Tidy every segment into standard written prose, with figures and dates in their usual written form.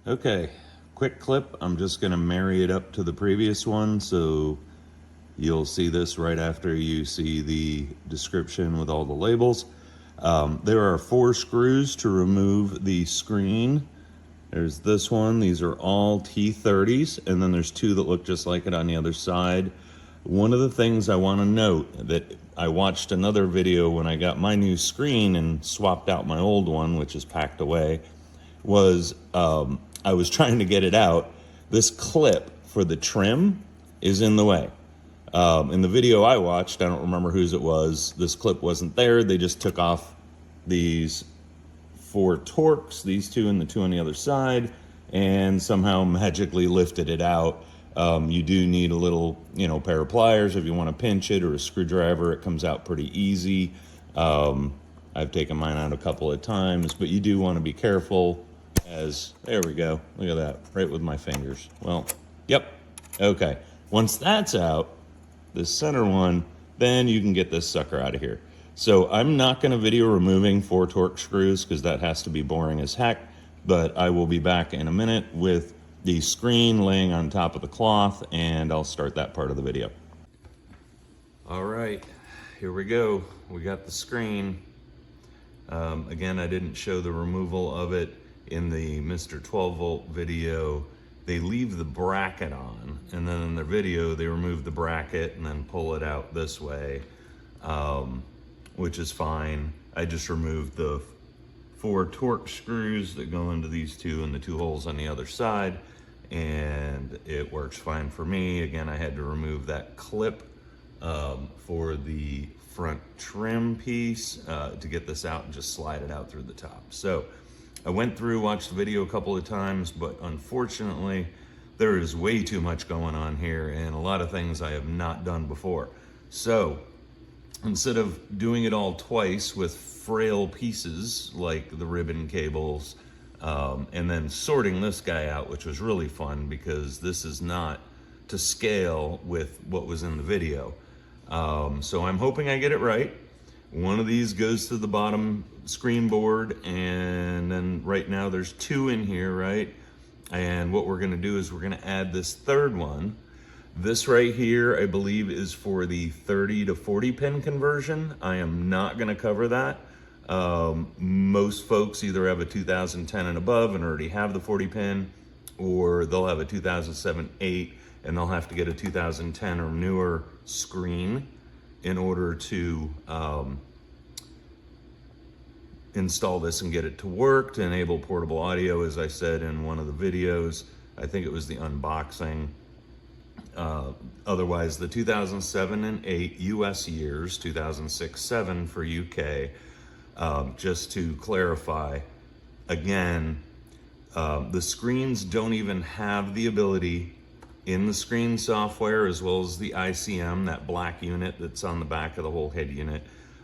Okay, quick clip. I'm just going to marry it up to the previous one, so you'll see this right after you see the description with all the labels. There are 4 screws to remove the screen. There's this one. These are all T30s, and then there's 2 that look just like it on the other side. One of the things I want to note that I watched another video when I got my new screen and swapped out my old one, which is packed away, was I was trying to get it out. This clip for the trim is in the way. In the video I watched, I don't remember whose it was, this clip wasn't there. They just took off these 4 Torx, these 2 and the 2 on the other side, and somehow magically lifted it out. You do need a little, pair of pliers if you want to pinch it, or a screwdriver. It comes out pretty easy. I've taken mine out a couple of times, but you do want to be careful. There we go. Look at that, right with my fingers. Well, yep. Okay. Once that's out, this center one, then you can get this sucker out of here. So I'm not going to video removing 4 Torx screws because that has to be boring as heck, but I will be back in a minute with the screen laying on top of the cloth, and I'll start that part of the video. All right, here we go. We got the screen. Again, I didn't show the removal of it in the Mr. 12 volt video. They leave the bracket on, and then in their video they remove the bracket and then pull it out this way, which is fine. I just removed the 4 Torx screws that go into these 2 and the 2 holes on the other side, and it works fine for me. Again, I had to remove that clip for the front trim piece to get this out and just slide it out through the top. So I went through, watched the video a couple of times, but unfortunately there is way too much going on here and a lot of things I have not done before. So instead of doing it all twice with frail pieces like the ribbon cables, and then sorting this guy out, which was really fun because this is not to scale with what was in the video. So I'm hoping I get it right. One of these goes to the bottom screen board, and then right now there's 2 in here, right? And what we're gonna do is we're gonna add this 3rd one. This right here, I believe, is for the 30 to 40 pin conversion. I am not gonna cover that. Most folks either have a 2010 and above and already have the 40 pin, or they'll have a 2007-8 and they'll have to get a 2010 or newer screen in order to install this and get it to work to enable portable audio, as I said in one of the videos. I think it was the unboxing. Otherwise, the 2007 and 8 US years, 2006-7 for UK. Just to clarify, again, the screens don't even have the ability in the screen software, as well as the ICM, that black unit that's on the back of the whole head unit,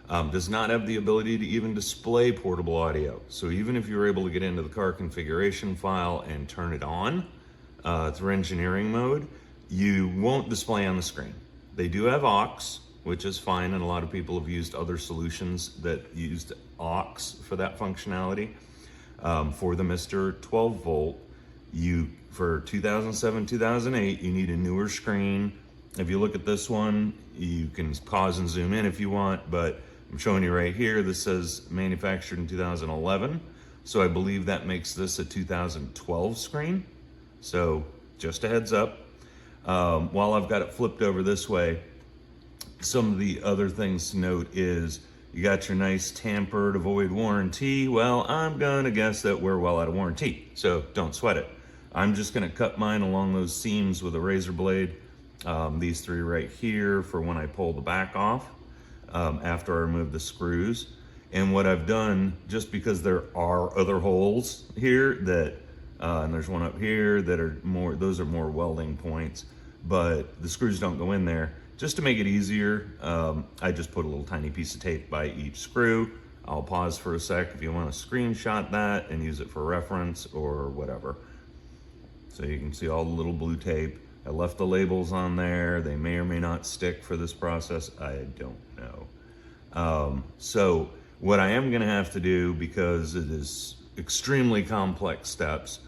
does not have the ability to even display portable audio. So even if you're able to get into the car configuration file and turn it on through engineering mode, you won't display on the screen. They do have aux, which is fine, and a lot of people have used other solutions that used aux for that functionality. For the Mr. 12 volt, for 2007, 2008, you need a newer screen. If you look at this one, you can pause and zoom in if you want, but I'm showing you right here, this says manufactured in 2011. So I believe that makes this a 2012 screen. So just a heads up. While I've got it flipped over this way, some of the other things to note is you got your nice tampered avoid warranty. Well, I'm gonna guess that we're well out of warranty, so don't sweat it. I'm just gonna cut mine along those seams with a razor blade. These 3 right here for when I pull the back off after I remove the screws. And what I've done, just because there are other holes here that, and there's one up here that are more, those are more welding points, but the screws don't go in there. Just to make it easier, I just put a little tiny piece of tape by each screw. I'll pause for a sec if you want to screenshot that and use it for reference or whatever. So you can see all the little blue tape. I left the labels on there. They may or may not stick for this process. I don't know. So what I am gonna have to do, because it is extremely complex steps,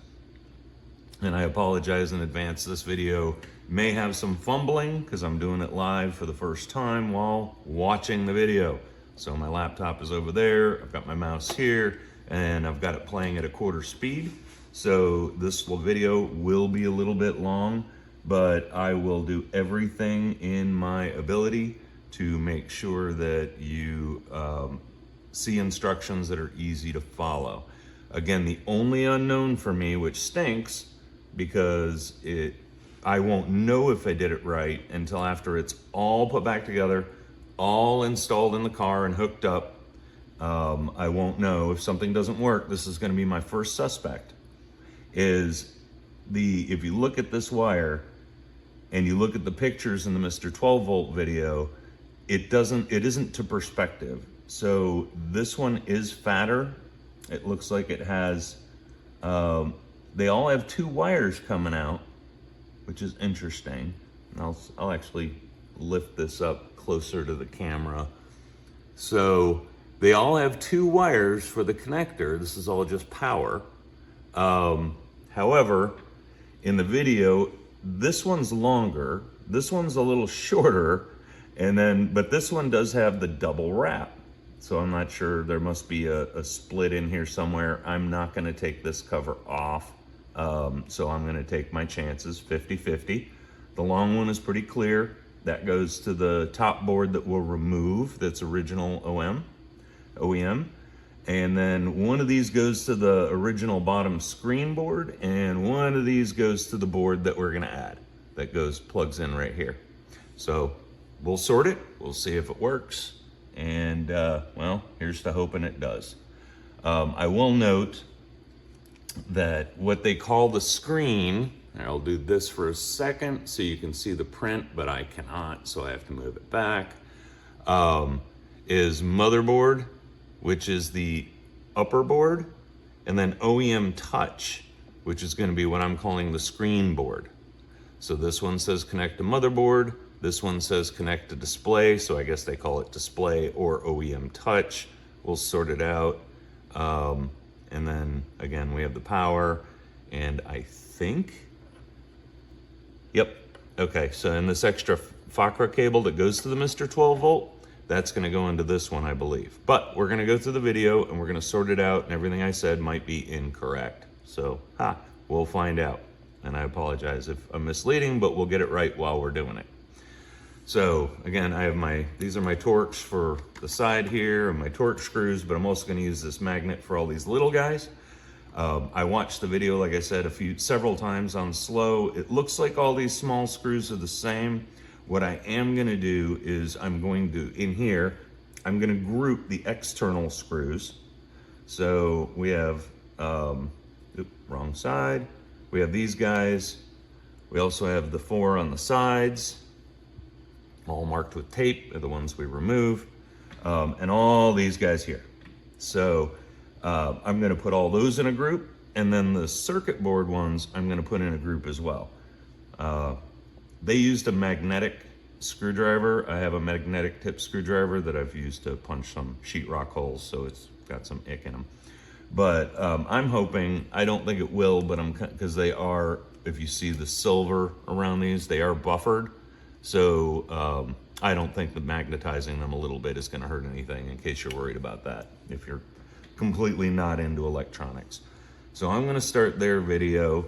And I apologize in advance. This video may have some fumbling because I'm doing it live for the first time while watching the video. So my laptop is over there, I've got my mouse here, and I've got it playing at a quarter speed. So this video will be a little bit long, but I will do everything in my ability to make sure that you see instructions that are easy to follow. Again, the only unknown for me, which stinks, because I won't know if I did it right until after it's all put back together, all installed in the car and hooked up. I won't know if something doesn't work. This is going to be my first suspect. If you look at this wire and you look at the pictures in the Mr. 12 volt video, it isn't to perspective. So this one is fatter. It looks like it has, they all have 2 wires coming out, which is interesting. And I'll actually lift this up closer to the camera. So they all have 2 wires for the connector. This is all just power. However, in the video, this one's longer, this one's a little shorter, but this one does have the double wrap. So I'm not sure, there must be a split in here somewhere. I'm not gonna take this cover off. So I'm gonna take my chances, 50-50. The long one is pretty clear. That goes to the top board that we'll remove, that's original OEM. And then one of these goes to the original bottom screen board, and one of these goes to the board that we're gonna add. That plugs in right here. So we'll sort it, we'll see if it works. And well, here's to hoping it does. I will note that what they call the screen, I'll do this for a second so you can see the print, but I cannot, so I have to move it back, is motherboard, which is the upper board, and then OEM touch, which is going to be what I'm calling the screen board. So this one says connect to motherboard, this one says connect to display, so I guess they call it display or OEM touch. We'll sort it out. And then again, we have the power, and I think, yep, okay, so in this extra FACRA cable that goes to the Mr. 12 volt, that's gonna go into this one, I believe. But we're gonna go through the video and we're gonna sort it out, and everything I said might be incorrect. So, we'll find out. And I apologize if I'm misleading, but we'll get it right while we're doing it. So again, I have these are my Torx for the side here and my Torx screws, but I'm also gonna use this magnet for all these little guys. I watched the video, like I said, several times on slow. It looks like all these small screws are the same. What I am gonna do is in here, I'm gonna group the external screws. So we have, wrong side. We have these guys. We also have the 4 on the sides, all marked with tape, are the ones we remove, and all these guys here. So I'm gonna put all those in a group, and then the circuit board ones I'm gonna put in a group as well. They used a magnetic screwdriver. I have a magnetic tip screwdriver that I've used to punch some sheetrock holes, so it's got some ick in them. But I'm hoping, I don't think it will, but because they are, if you see the silver around these, they are buffered. So I don't think that magnetizing them a little bit is gonna hurt anything, in case you're worried about that, if you're completely not into electronics. So I'm gonna start their video,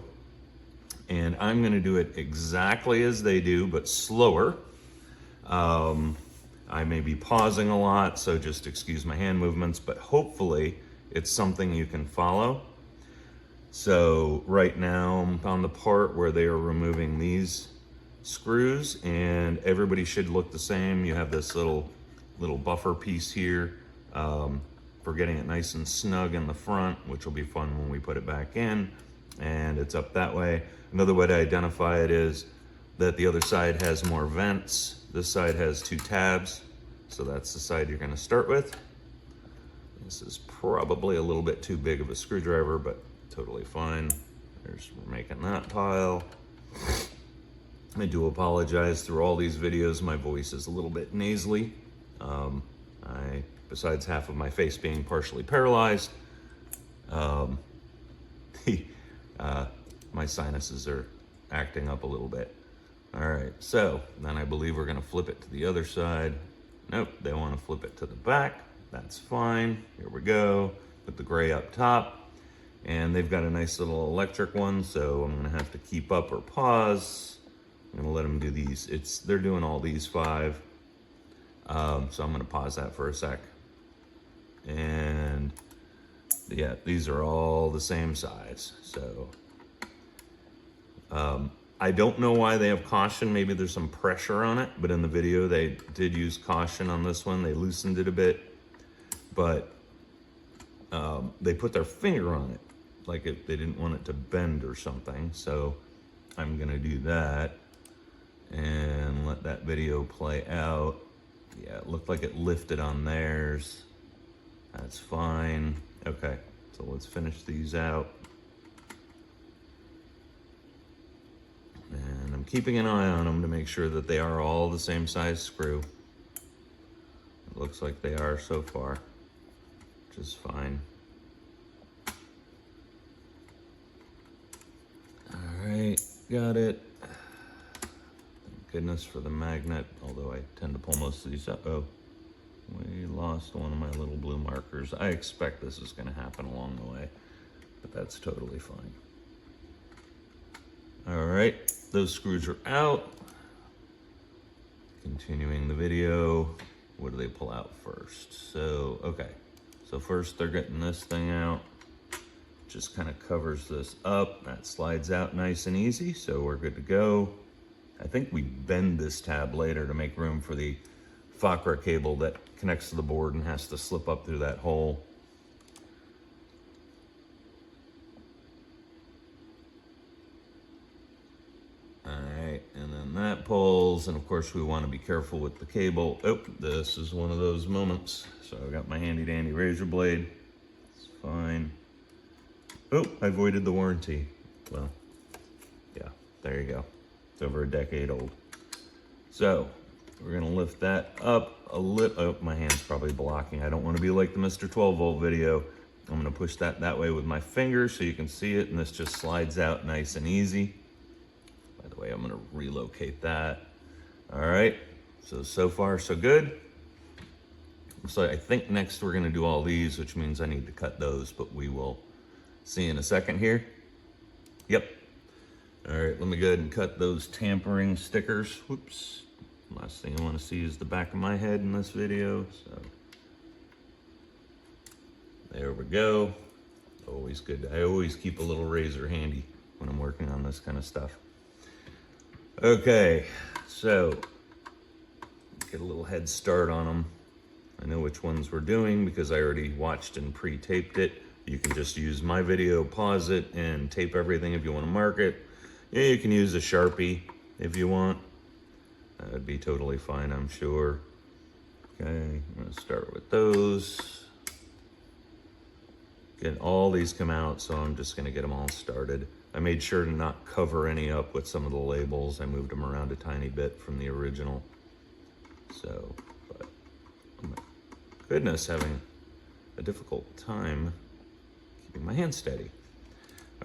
and I'm gonna do it exactly as they do, but slower. I may be pausing a lot, so just excuse my hand movements, but hopefully it's something you can follow. So right now I'm on the part where they are removing these screws, and everybody should look the same. You have this little buffer piece here for getting it nice and snug in the front, which will be fun when we put it back in, and it's up that way. Another way to identify it is that the other side has more vents. This side has 2 tabs, so that's the side you're going to start with. This is probably a little bit too big of a screwdriver, but totally fine. We're making that pile. I do apologize, through all these videos my voice is a little bit nasally. Besides half of my face being partially paralyzed, my My sinuses are acting up a little bit. All right, so then I believe we're gonna flip it to the other side. Nope, they wanna flip it to the back. That's fine. Here we go. Put the gray up top. And they've got a nice little electric one, so I'm gonna have to keep up or pause. I'm gonna let them do these. They're doing all these 5. So I'm gonna pause that for a sec. And yeah, these are all the same size. So I don't know why they have caution. Maybe there's some pressure on it, but in the video they did use caution on this one. They loosened it a bit, but they put their finger on it, like if they didn't want it to bend or something. So I'm gonna do that and let that video play out. Yeah, it looked like it lifted on theirs. That's fine. Okay, so let's finish these out. And I'm keeping an eye on them to make sure that they are all the same size screw. It looks like they are so far, which is fine. All right, got it. Thank goodness for the magnet, although I tend to pull most of these up. Oh, we lost one of my little blue markers. I expect this is gonna happen along the way, but that's totally fine. All right, those screws are out. Continuing the video, what do they pull out first? So, okay, so first they're getting this thing out. Just kind of covers this up. That slides out nice and easy, so we're good to go. I think we bend this tab later to make room for the Fakra cable that connects to the board and has to slip up through that hole. Alright, and then that pulls, and of course we want to be careful with the cable. Oh, this is one of those moments. So I got my handy dandy razor blade. It's fine. Oh, I voided the warranty. Well, yeah, there you go. It's over a decade old. So we're gonna lift that up a little. Oh, my hand's probably blocking. I don't want to be like the Mr. 12 volt video. I'm gonna push that way with my finger so you can see it, and this just slides out nice and easy. By the way, I'm gonna relocate that. All right, so far so good. So I think next we're gonna do all these, which means I need to cut those, but we will see in a second here. Yep. All right, let me go ahead and cut those tampering stickers. Whoops. Last thing I want to see is the back of my head in this video. So there we go. Always good. I always keep a little razor handy when I'm working on this kind of stuff. Okay, so get a little head start on them. I know which ones we're doing because I already watched and pre-taped it. You can just use my video, pause it, and tape everything if you want to mark it. Yeah, you can use a Sharpie if you want. That would be totally fine, I'm sure. Okay, I'm gonna start with those. Get all these come out, so I'm just gonna get them all started. I made sure to not cover any up with some of the labels. I moved them around a tiny bit from the original. So, but oh my goodness, having a difficult time keeping my hand steady.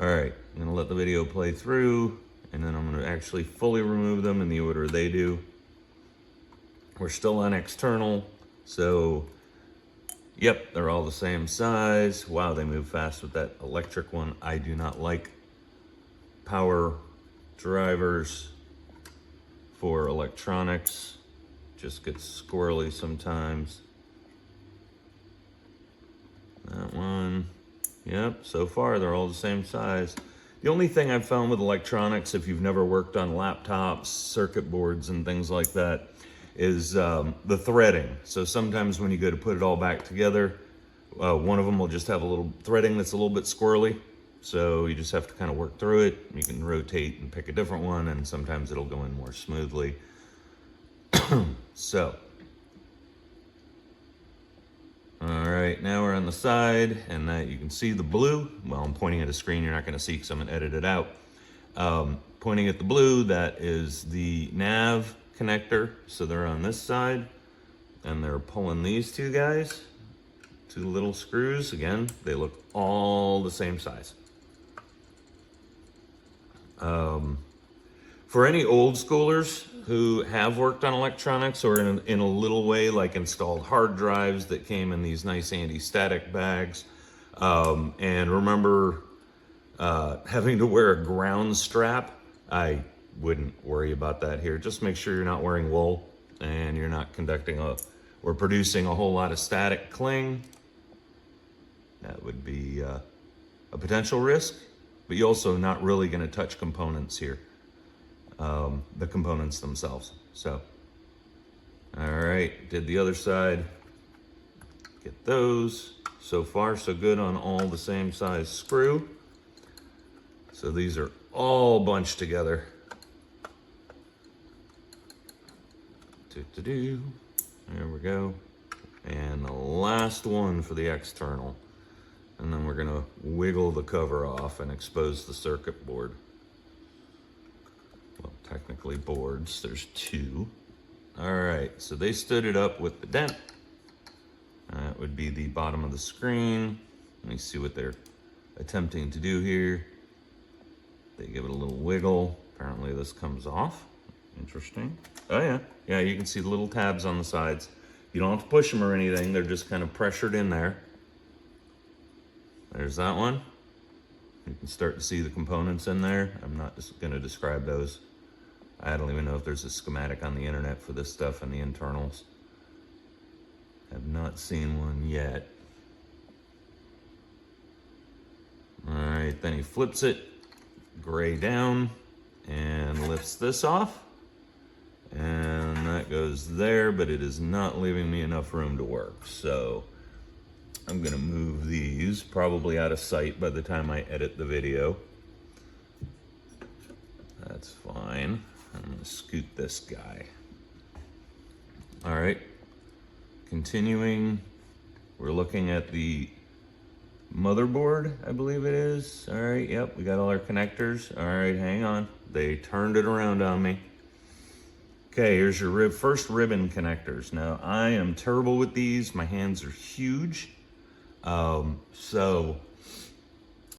All right, I'm gonna let the video play through, and then I'm gonna actually fully remove them in the order they do. We're still on external, so yep, they're all the same size. Wow, they move fast with that electric one. I do not like power drivers for electronics. Just gets squirrely sometimes. That one. Yep, so far they're all the same size. The only thing I've found with electronics, if you've never worked on laptops, circuit boards, and things like that, is the threading. So sometimes when you go to put it all back together, one of them will just have a little threading that's a little bit squirrely. So you just have to kind of work through it. You can rotate and pick a different one, and sometimes it'll go in more smoothly. So. All right, now we're on the side, and you can see the blue. Well, I'm pointing at a screen you're not gonna see because I'm gonna edit it out. Pointing at the blue, that is the nav connector. So they're on this side, and they're pulling these two guys, two little screws. Again, they look all the same size. For any old schoolers who have worked on electronics or in a little way, like installed hard drives that came in these nice anti-static bags, and remember having to wear a ground strap, I wouldn't worry about that here. Just make sure you're not wearing wool and you're not or producing a whole lot of static cling. That would be a potential risk, but you're also not really going to touch components here. The components themselves. So, all right, did the other side. Get those. So far, so good on all the same size screw. So these are all bunched together. There we go. And the last one for the external. And then we're gonna wiggle the cover off and expose the circuit board. Well, technically boards, there's two. All right, so they stood it up with the dent. That would be the bottom of the screen. Let me see what they're attempting to do here. They give it a little wiggle. Apparently this comes off. Interesting. Oh yeah, yeah, you can see the little tabs on the sides. You don't have to push them or anything. They're just kind of pressured in there. There's that one. You can start to see the components in there. I'm not just gonna describe those. I don't even know if there's a schematic on the internet for this stuff and the internals. Have not seen one yet. All right, then he flips it gray down and lifts this off. And that goes there, but it is not leaving me enough room to work. So I'm gonna move these probably out of sight by the time I edit the video. That's fine. I'm gonna scoot this guy. All right, continuing, we're looking at the motherboard, I believe it is. All right, yep, we got all our connectors. All right, hang on. They turned it around on me. Okay, here's your first ribbon connectors. Now, I am terrible with these. My hands are huge. So